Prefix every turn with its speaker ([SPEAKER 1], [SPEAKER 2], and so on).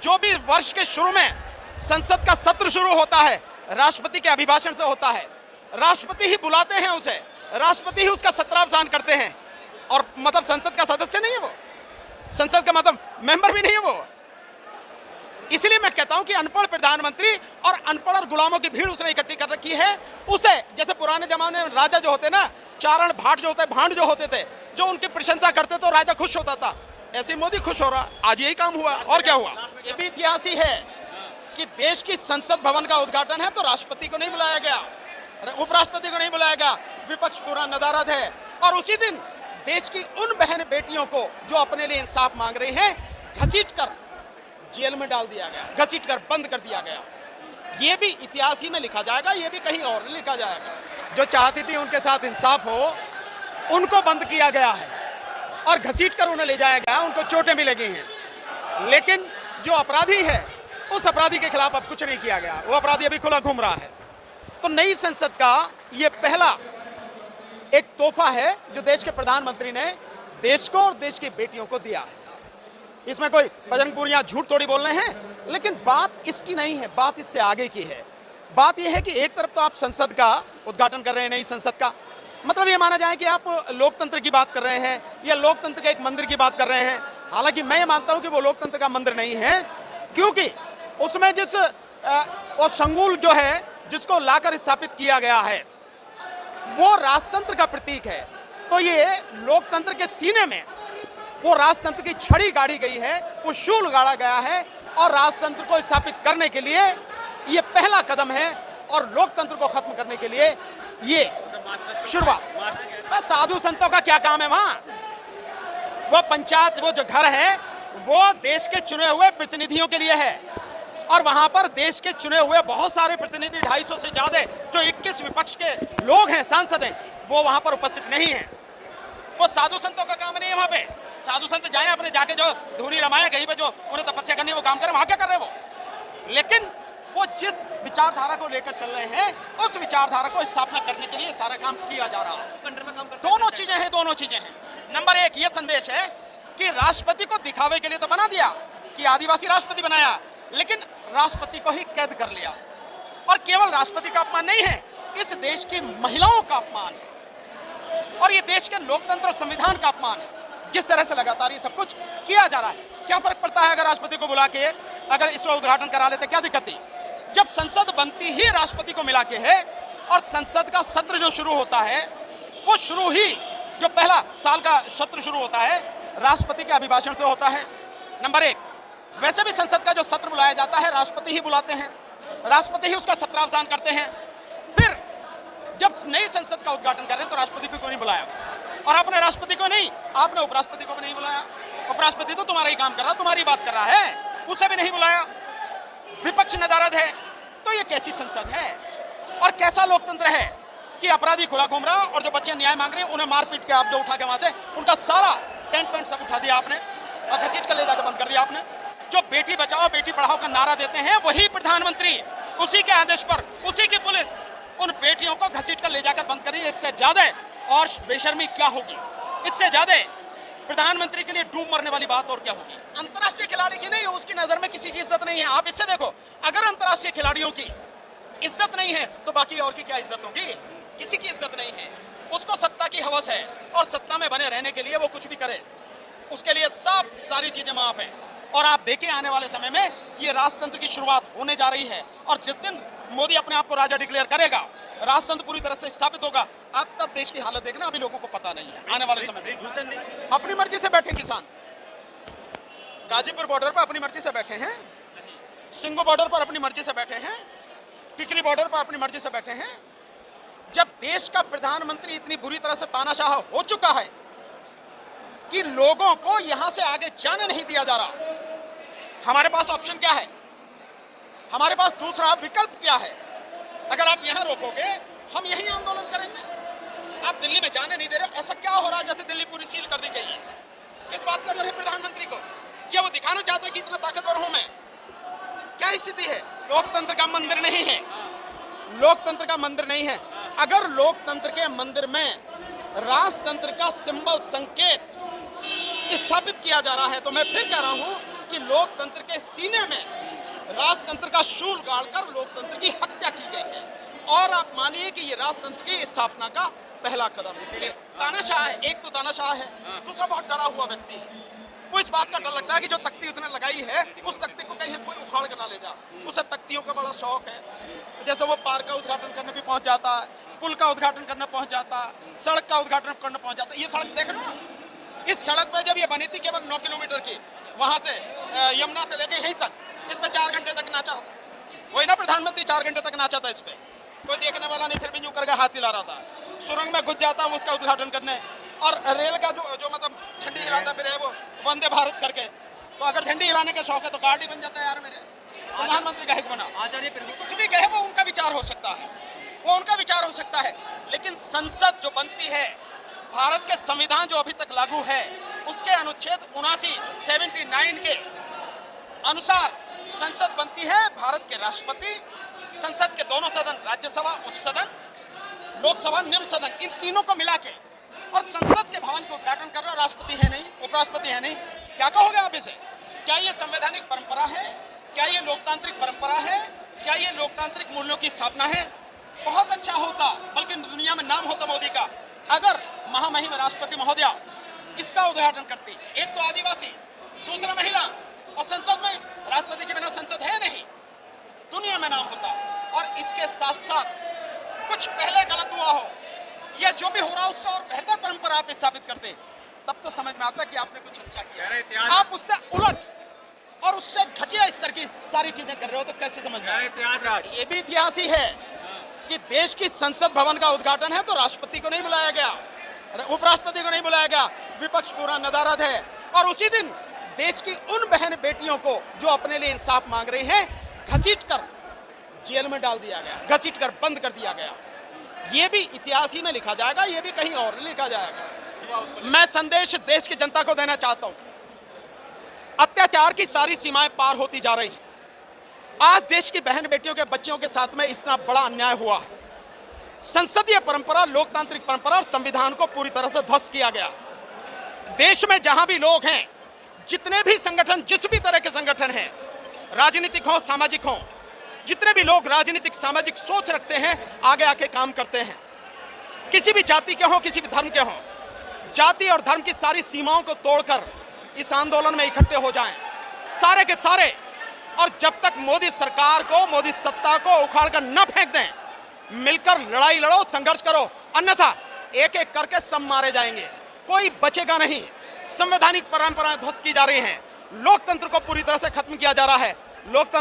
[SPEAKER 1] जो भी वर्ष के शुरू में संसद का सत्र शुरू होता है राष्ट्रपति के अभिभाषण से होता है। राष्ट्रपति ही बुलाते हैं उसे, राष्ट्रपति ही उसका सत्रावसान करते हैं। और मतलब संसद का सदस्य नहीं है वो, संसद का मतलब मेंबर भी नहीं है वो। इसलिए मैं कहता हूं कि अनपढ़ प्रधानमंत्री और अनपढ़ और गुलामों की भीड़ उसने इकट्ठी कर रखी है। उसे जैसे पुराने जमाने में राजा जो होते ना, चारण भाट जो होते, भांड जो होते थे, जो उनकी प्रशंसा करते तो राजा खुश होता था, ऐसे मोदी खुश हो रहा। आज यही काम हुआ। और क्या हुआ? ये भी इतिहास ही है कि देश की संसद भवन का उद्घाटन है तो राष्ट्रपति को नहीं बुलाया गया, उपराष्ट्रपति को नहीं बुलाया गया, विपक्ष पूरा नदारद है। और उसी दिन देश की उन बहन बेटियों को जो अपने लिए इंसाफ मांग रही हैं, घसीट कर जेल में डाल दिया गया, घसीट कर बंद कर दिया गया। ये भी इतिहास ही में लिखा जाएगा, ये भी कहीं और नहीं लिखा जाएगा। जो चाहती थी उनके साथ इंसाफ हो, उनको बंद किया गया है और घसीट कर उन्हें ले जाया गया, उनको चोटें भी लगी हैं। लेकिन जो अपराधी है, उस अपराधी के खिलाफ अब कुछ नहीं किया गया, वो अपराधी अभी खुला घूम रहा है। तो नई संसद का ये पहला एक तोहफा है जो देश के प्रधानमंत्री ने देश को और देश की बेटियों को दिया है। इसमें कोई बजरंगपुरियां झूठ थोड़ी बोल रहे हैं, लेकिन बात इसकी नहीं है, बात इससे आगे की है। बात यह है कि एक तरफ तो आप संसद का उद्घाटन कर रहे हैं, नई संसद का, मतलब ये माना जाए कि आप लोकतंत्र की बात कर रहे हैं या लोकतंत्र के एक मंदिर की बात कर रहे हैं। हालांकि मैं ये मानता हूं कि वो लोकतंत्र का मंदिर नहीं है, क्योंकि उसमें जिस और संगुल जो है जिसको लाकर स्थापित किया गया है वो राजतंत्र का प्रतीक है। तो ये लोकतंत्र के सीने में वो राजतंत्र की छड़ी गाड़ी गई है, वो शूल गाड़ा गया है और राजतंत्र को स्थापित करने के लिए ये पहला कदम है और लोकतंत्र को खत्म करने के लिए ये शुरुआत। साधु संतों का क्या काम है वहां? वो पंचायत, वो जो घर है वो देश के चुने हुए प्रतिनिधियों के लिए है और वहां पर देश के चुने हुए बहुत सारे प्रतिनिधि, 250 से ज्यादा जो 21 विपक्ष के लोग हैं, सांसद हैं, वो वहां पर उपस्थित नहीं है। वो साधु संतों का काम नहीं है। वहां पे साधु संत जाए अपने जाके जो धूनी रमाए कहीं पे जो उन्हें तपस्या करनी है वो काम करें, वहां क्या कर रहे हैं वो? लेकिन वो जिस विचारधारा को लेकर चल रहे हैं उस विचारधारा को स्थापना करने के लिए सारा काम किया जा रहा है। दोनों चीजें हैं, दोनों चीजें हैं। नंबर एक ये संदेश है कि राष्ट्रपति को दिखावे के लिए तो बना दिया कि आदिवासी राष्ट्रपति बनाया, लेकिन राष्ट्रपति को ही कैद कर लिया। और केवल राष्ट्रपति का अपमान नहीं है, इस देश की महिलाओं का अपमान है और ये देश के लोकतंत्र और संविधान का अपमान है। जिस तरह से लगातार ये सब कुछ किया जा रहा है, क्या फर्क पड़ता है अगर राष्ट्रपति को बुला के अगर इसका उद्घाटन करा लेते, क्या दिक्कत थी? जब संसद बनती ही राष्ट्रपति को मिला के है और संसद का सत्र जो शुरू होता है वो शुरू ही जो पहला साल का सत्र शुरू होता है राष्ट्रपति के अभिभाषण से होता है। नंबर एक, वैसे भी संसद का जो सत्र बुलाया जाता है राष्ट्रपति ही बुलाते हैं, राष्ट्रपति ही उसका सत्रावसान करते हैं। फिर जब नई संसद का उद्घाटन कर रहे हैं तो राष्ट्रपति को क्यों नहीं बुलाया? और आपने राष्ट्रपति को नहीं, आपने उपराष्ट्रपति को भी नहीं बुलाया। उपराष्ट्रपति तो तुम्हारा ही काम कर रहा, तुम्हारी बात कर रहा है, उसे भी नहीं बुलाया। विपक्ष नदारद है। तो ये कैसी संसद है और कैसा लोकतंत्र है कि अपराधी खुला घूम रहा और जो बच्चे न्याय मांग रहे हैं उन्हें मार पीट के आप जो उठा के वहां से उनका सारा टेंट पेंट सब उठा दिया आपने और घसीट कर ले जाकर बंद कर दिया आपने। जो बेटी बचाओ बेटी पढ़ाओ का नारा देते हैं वही प्रधानमंत्री, उसी के आदेश पर उसी की पुलिस उन बेटियों को घसीट कर ले जाकर बंद करी। इससे ज्यादा और बेशर्मी क्या होगी? इससे ज्यादा प्रधानमंत्री के लिए डूब मरने वाली बात और क्या होगी? अंतर्राष्ट्रीय खिलाड़ी की नहीं, उसकी नजर में किसी की इज्जत नहीं है। आप इससे देखो, अगर अंतर्राष्ट्रीय खिलाड़ियों की इज्जत नहीं है तो बाकी और की क्या इज्जत होगी? किसी की इज्जत नहीं है। उसको सत्ता की हवस है और सत्ता में बने रहने के लिए वो कुछ भी करे, उसके लिए सब सारी चीजें माफ है। और आप देखिए आने वाले समय में ये राजतंत्र की शुरुआत होने जा रही है और जिस दिन मोदी अपने आप को राजा डिक्लेयर करेगा, राजतंत्र पूरी तरह से स्थापित होगा, अब तब देश की हालत देखना अभी लोगों को पता नहीं है। आने वाले समय में अपनी मर्जी से बैठे किसान गाजीपुर बॉर्डर पर अपनी मर्जी से बैठे हैं, सिंगो बॉर्डर पर अपनी मर्जी से बैठे हैं, टिकरी बॉर्डर पर अपनी मर्जी से बैठे हैं। जब देश का प्रधानमंत्री इतनी बुरी तरह से तानाशाह हो चुका है कि लोगों को यहां से आगे जाने नहीं दिया जा रहा, हमारे पास ऑप्शन क्या है? हमारे पास दूसरा विकल्प क्या है? अगर आप यहां रोकोगे हम यही आंदोलन करेंगे। आप दिल्ली में जाने नहीं दे रहे, ऐसा क्या हो रहा है जैसे दिल्ली पूरी सील कर दी गई है? किस बात कर रहे हैं प्रधानमंत्री को? क्या वो दिखाना चाहते हैं कि इतना ताकतवर हूं मैं? क्या स्थिति है? लोकतंत्र का मंदिर नहीं है, लोकतंत्र का मंदिर नहीं है। अगर लोकतंत्र के मंदिर में राजतंत्र का सिंबल संकेत स्थापित किया जा रहा है तो मैं फिर कह रहा हूं कि लोकतंत्र के सीने में राजतंत्र का शूल गाड़कर लोकतंत्र की हत्या की गई है। और आप मानिए कि ये राजतंत्र की स्थापना का पहला कदम है। तानाशाह है, एक तो तानाशाह है, दूसरा बहुत डरा हुआ व्यक्ति है। वो इस बात का डर लगता है कि जो तख्ती उसने लगाई है उस तख्ती को कहीं कोई उखाड़ कर ना ले जा। उसे तख्तियों का बड़ा शौक है। जैसे वो पार्क का उद्घाटन करने भी पहुंच जाता है, पुल का उद्घाटन करने पहुंच जाता है, सड़क का उद्घाटन करने पहुंच जाता है। ये सड़क देख रहे हो, इस सड़क पे जब ये बनी थी केवल 9 किलोमीटर की, वहां से यमुना से लेके यहीं तक, इस पे 4 घंटे तक नाचा। वही ना प्रधानमंत्री 4 घंटे तक नाचा था इस पे, कोई देखने वाला नहीं, फिर भी यूं करके हाथ हिला रहा था। सुरंग में घुस जाता वो उसका उद्घाटन करने। और रेल का जो मतलब झंडी हिलाता फिर है वो वंदे भारत करके। तो अगर झंडी हिलाने का शौक है तो गाड़ी बन जाता है यार मेरे प्रधानमंत्री का बना। कुछ भी कहे वो उनका विचार हो सकता है, वो उनका विचार हो सकता है, लेकिन संसद जो बनती है, भारत के संविधान जो अभी तक लागू है, उसके अनुच्छेद 79 के अनुसार संसद बनती है भारत के राष्ट्रपति, संसद के दोनों सदन, राज्यसभा उच्च सदन, लोकसभा निम्न सदन, इन तीनों को मिला के, और संसद के भवन का उद्घाटन कर रहा राष्ट्रपति है नहीं, उपराष्ट्रपति है नहीं। क्या कहोगे आप इसे? क्या ये संवैधानिक परंपरा है? क्या ये लोकतांत्रिक परंपरा है? क्या ये लोकतांत्रिक मूल्यों की स्थापना है? बहुत अच्छा होता, बल्कि दुनिया में नाम होता मोदी का, अगर महामहिम राष्ट्रपति महोदया इसका उद्घाटन करती। एक तो आदिवासी, दूसरा महिला, और संसद में राष्ट्रपति के बिना संसद है नहीं, दुनिया में नाम होता। और इसके साथ साथ कुछ पहले गलत हुआ हो या जो भी हो रहा उससे और बेहतर परंपरा आप स्थापित करते, तब तो समझ में आता कि आपने कुछ अच्छा किया। आप उससे उलट और उससे घटिया स्तर की सारी चीजें कर रहे हो, तो कैसे समझ में आएगा? ये भी इतिहास ही है कि देश की संसद भवन का उद्घाटन है तो राष्ट्रपति को नहीं बुलाया गया, उपराष्ट्रपति को नहीं बुलाया गया, विपक्ष पूरा नदारद है। और उसी दिन देश की उन बहन बेटियों को जो अपने लिए इंसाफ मांग रही हैं, घसीट कर जेल में डाल दिया गया, घसीट कर बंद कर दिया गया। ये भी इतिहास ही में लिखा जाएगा, ये भी कहीं और लिखा जाएगा। मैं संदेश देश की जनता को देना चाहता हूं, अत्याचार की सारी सीमाएं पार होती जा रही हैं। आज देश की बहन बेटियों के बच्चियों के साथ में इतना बड़ा अन्याय हुआ है। संसदीय परंपरा, लोकतांत्रिक परंपरा और संविधान को पूरी तरह से ध्वस्त किया गया। देश में जहां भी लोग हैं, जितने भी संगठन, जिस भी तरह के संगठन हैं, राजनीतिक हो, सामाजिक हो, जितने भी लोग राजनीतिक सामाजिक सोच रखते हैं, आगे आके काम करते हैं। किसी भी जाति के हों, किसी भी धर्म के हों, जाति और धर्म की सारी सीमाओं को तोड़कर इस आंदोलन में इकट्ठे हो जाएं, सारे के सारे। और जब तक मोदी सरकार को, मोदी सत्ता को उखाड़कर न फेंक दें, मिलकर लड़ाई लड़ो, संघर्ष करो, अन्यथा एक एक करके सब मारे जाएंगे, कोई बचेगा नहीं। संवैधानिक परंपराएं ध्वस्त की जा रही हैं, लोकतंत्र को पूरी तरह से खत्म किया जा रहा है। लोकतंत्र